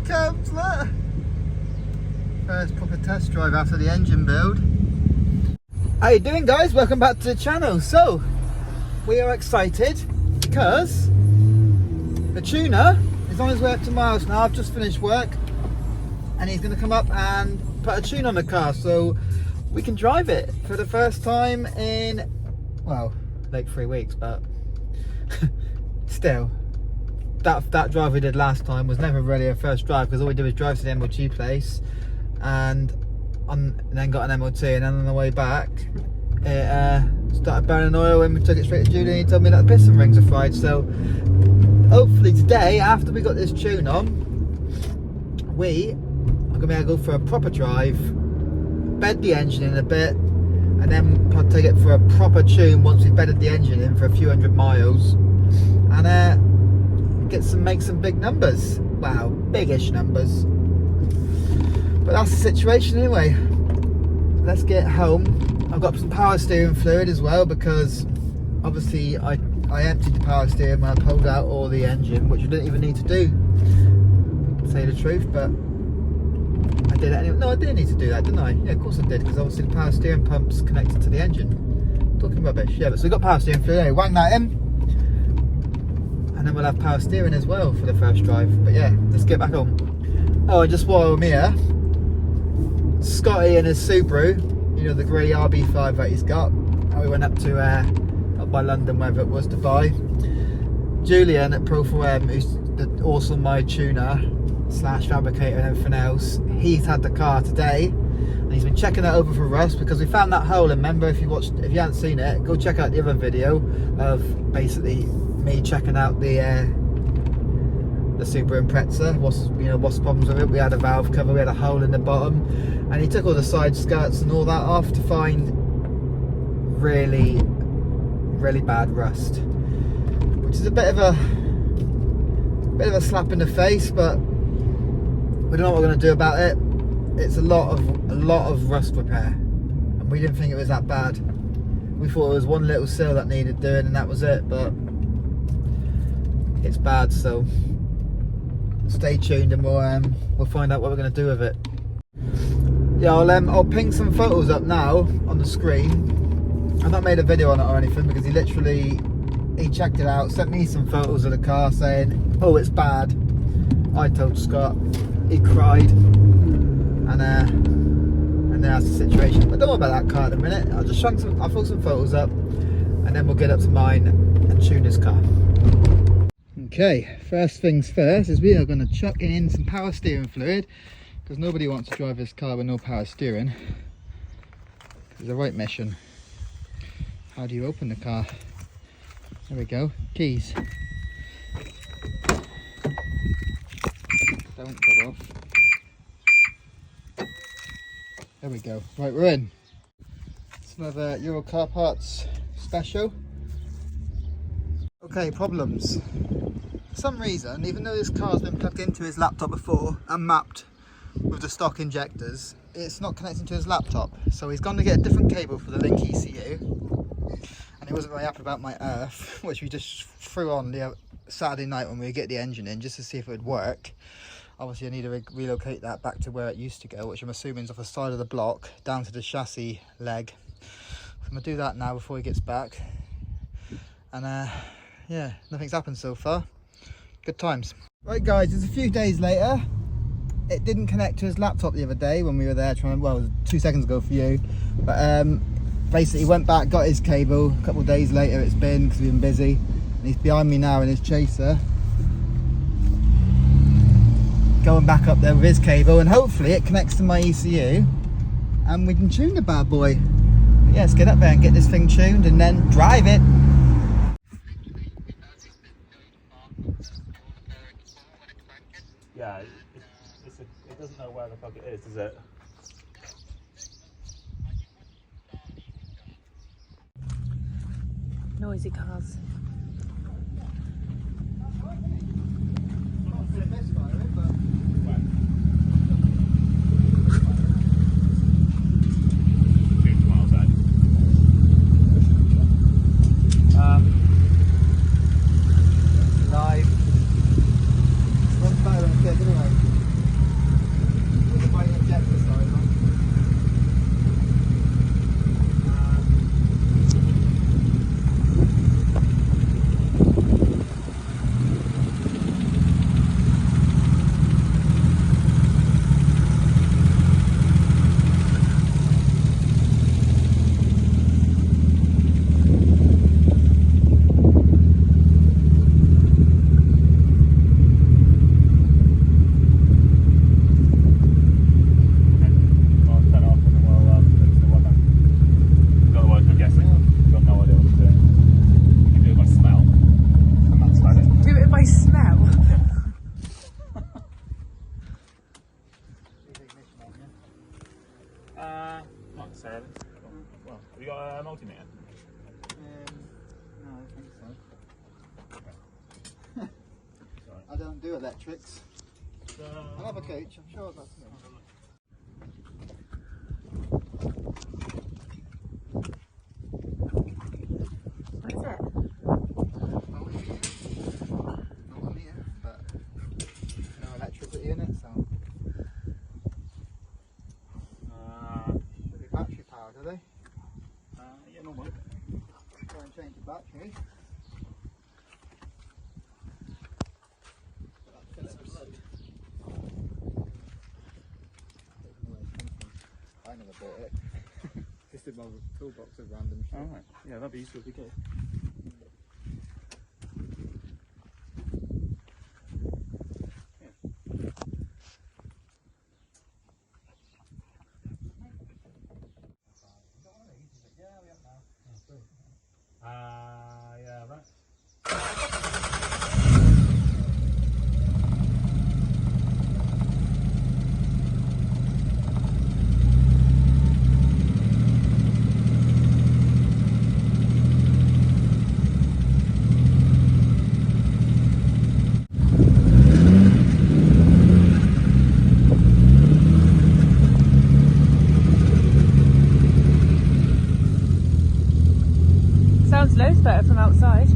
comes, look! First proper test drive after the engine build. How you doing, guys? Welcome back to the channel. So, we are excited because the tuner is on his way up to my house now. I've just finished work and he's going to come up and put a tune on the car so we can drive it for the first time in, well, like 3 weeks, but still. That drive we did last time was never really a first drive because all we did was drive to the MOT place and then got an MOT, and then on the way back it started burning oil and we took it straight to Julien. He told me that the piston rings are fried. So hopefully today, after we got this tune on, we are going to be able to go for a proper drive, bed the engine in a bit, and then take it for a proper tune once we've bedded the engine in for a few hundred miles, and make some big numbers. Wow, biggish numbers. But that's the situation anyway. Let's get home. I've got some power steering fluid as well because obviously I emptied the power steering when I pulled out all the engine, which I didn't even need to do, to say the truth, but I did it anyway. No, I didn't need to do that, didn't I? Yeah, of course I did, because obviously the power steering pump's connected to the engine. Talking rubbish. Yeah, but so we've got power steering fluid. Anyway, wang that in, and then we'll have power steering as well for the first drive. But yeah, let's get back on. Oh, and just while I'm here, Scotty and his Subaru, you know, the grey RB5 that he's got, and we went up by London, wherever it was, to buy. Julien at Pro4M, who's the awesome my tuner slash fabricator and everything else, he's had the car today and he's been checking it over for rust because we found that hole. And remember, if you haven't seen it, go check out the other video of basically me checking out the Subaru Impreza. What's the problems with it. We had a valve cover, we had a hole in the bottom, and he took all the side skirts and all that off to find really bad rust, which is a bit of a slap in the face, but we don't know what we're going to do about it. It's a lot of rust repair, and we didn't think it was that bad. We thought it was one little sill that needed doing and that was it, but it's bad. So stay tuned and we'll find out what we're going to do with it. Yeah, I'll ping some photos up now on the screen. I've not made a video on it or anything because he checked it out, sent me some photos of the car saying, oh, it's bad. I told Scott, he cried, and that's the situation. But don't worry about that car at the minute. I'll throw some photos up and then we'll get up to mine and tune this car. Okay, first things first is we are going to chuck in some power steering fluid because nobody wants to drive this car with no power steering. It's the right mission. How do you open the car? There we go, keys. Don't get off. There we go. Right, we're in. It's another Euro Car Parts special. Okay, problems. For some reason, even though this car's been plugged into his laptop before and mapped with the stock injectors, it's not connecting to his laptop. So he's gone to get a different cable for the link ECU. And he wasn't very happy about my earth, which we just threw on the Saturday night when we get the engine in, just to see if it would work. Obviously I need to relocate that back to where it used to go, which I'm assuming is off the side of the block down to the chassis leg. So I'm going to do that now before he gets back. And yeah, nothing's happened so far. Good times. Right guys, it's a few days later. It didn't connect to his laptop the other day when we were there trying, well, it was 2 seconds ago for you. But basically he went back, got his cable. A couple of days later it's been, because we've been busy. And he's behind me now in his chaser, going back up there with his cable, and hopefully it connects to my ECU and we can tune the bad boy. But yeah, let's get up there and get this thing tuned and then drive it. Yeah, it doesn't know where the fuck it is, does it? Noisy cars. Live. Runs better than a kid, anyway. saying. Well, have you got a multimeter? No, I don't think so. Sorry. I don't do electrics. I'll have a coach, I'm sure that's me. What is it? Not a meter, but no electricity in it, so. Should be battery powered, are they? Yeah, normal. Try and change the battery. I never bought it. Just in my toolbox of random shit. Alright, yeah, that'd be useful if we could. Yeah, right. Sounds loads better from outside.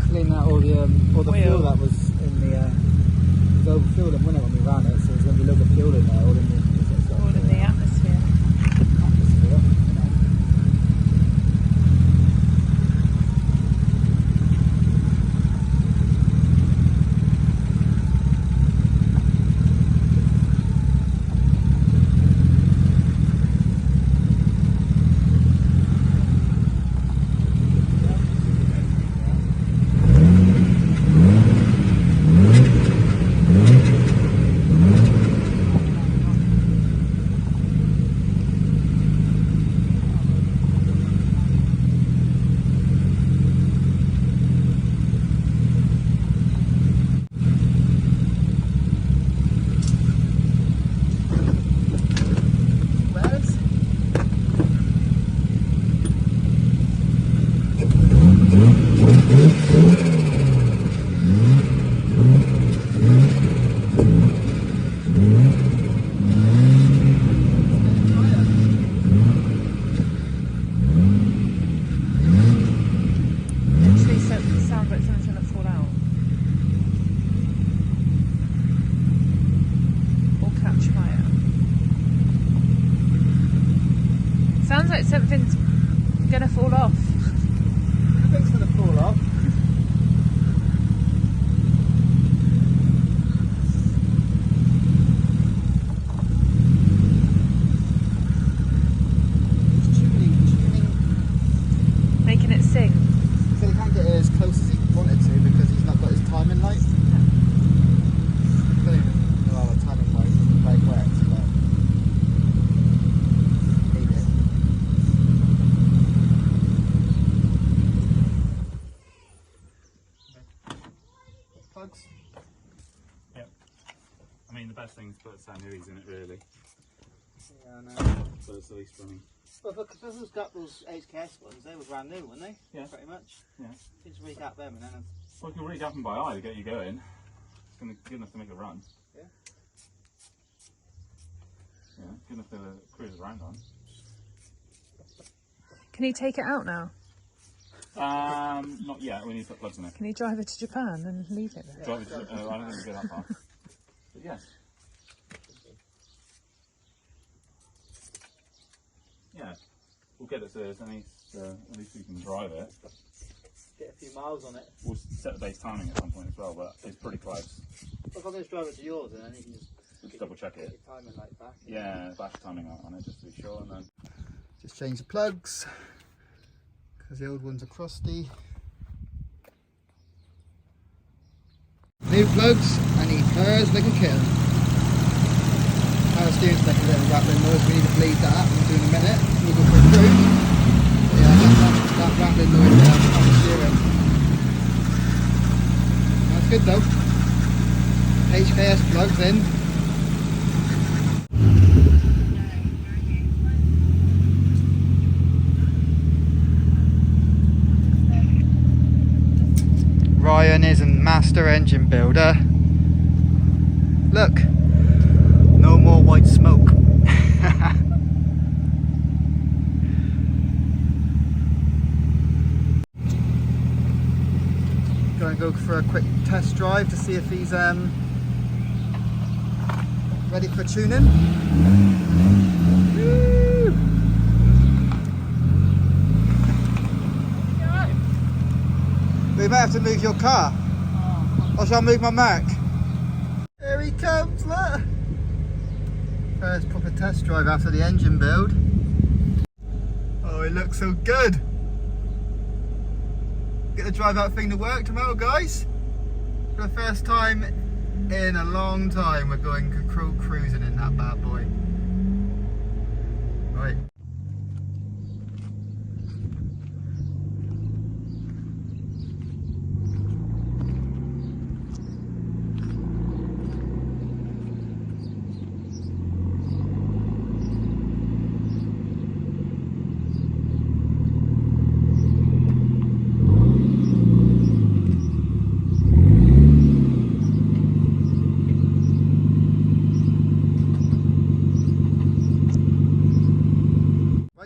Clean out all the fuel that was in the it was overfueled and when we ran it, so there's going to be a little bit of fuel in there, all in the Atmosphere. atmosphere. Sounds like something's gonna fall off. I think it's going to fall off. Making it sing. So he can't get it as close as he wanted to because he's not got his timing light. Well, the timing light isn't very wet, but need it. Plugs? Yep. I mean, the best thing is to put San Luis in it, really. Yeah, I know. So it's at least running. Well, because those got those HKS ones, they were brand new, weren't they? Yeah. Pretty much. Yeah. You just recap them and then. Well, you can recap them by eye to get you going. It's going to be good enough to make a run. Yeah. Yeah, good enough to cruise around on. Can you take it out now? Not yet. We need to put plugs in it. Can you drive it to Japan and leave it there? Drive it to, I don't think we go that far. But yes. Yeah, we'll get it so at least we can drive it. Get a few miles on it. We'll set the base timing at some point as well, but it's pretty close. If I just drive it to yours and then you can Just double check it. your timing like back. Yeah, bash timing on it just to be sure, and then Just change the plugs because the old ones are crusty. New plugs and he purrs like a kitten. Power steering's making a little rattling noise, we need to bleed that. We'll do in a minute. We'll go for a cruise. Yeah, that rattling noise there on the steering. That's good though. HKS plugs in. Ryan isn't master engine builder. Look, no more white smoke. Going to go for a quick test drive to see if he's ready for tuning. Woo! We might have to move your car. Or shall I move my Mac? Here he comes, look! First proper test drive after the engine build. Oh, it looks so good! Get to drive that thing to work tomorrow, guys. For the first time in a long time, we're going cruising in that bad boy. Right.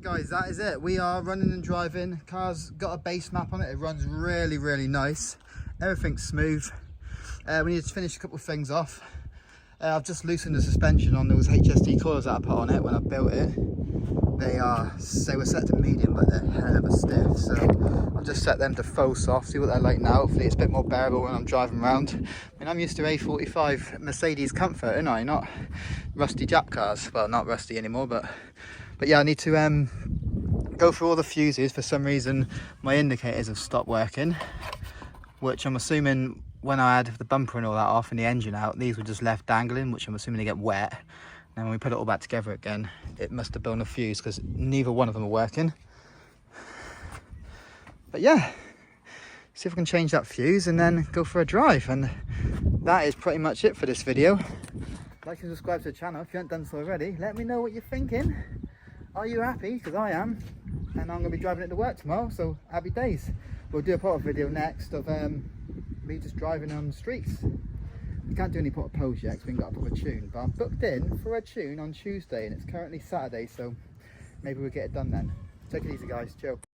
Guys, that is it. We are running and driving. Car's got a base map on it. It runs really nice. Everything's smooth. We need to finish a couple of things off. I've just loosened the suspension on those HSD coils that I put on it when I built it. They were set to medium, but they're hell of a stiff, so I've just set them to faux soft, see what they're like now. Hopefully it's a bit more bearable when I'm driving around. I mean, I'm used to A45 Mercedes comfort, aren't I? Not rusty Jap cars. Well, not rusty anymore, but yeah, I need to go through all the fuses. For some reason my indicators have stopped working, which I'm assuming when I had the bumper and all that off and the engine out, these were just left dangling, which I'm assuming they get wet. And when we put it all back together again, it must have blown a fuse because neither one of them are working. But yeah, see if I can change that fuse and then go for a drive. And that is pretty much it for this video. Like and subscribe to the channel if you haven't done so already. Let me know what you're thinking. Are you happy? Because I am, and I'm going to be driving it to work tomorrow, so happy days. We'll do a proper video next of me just driving on the streets. We can't do any proper pose yet because we haven't got a proper tune, but I'm booked in for a tune on Tuesday and it's currently Saturday, so maybe we'll get it done then. Take it easy guys, chill.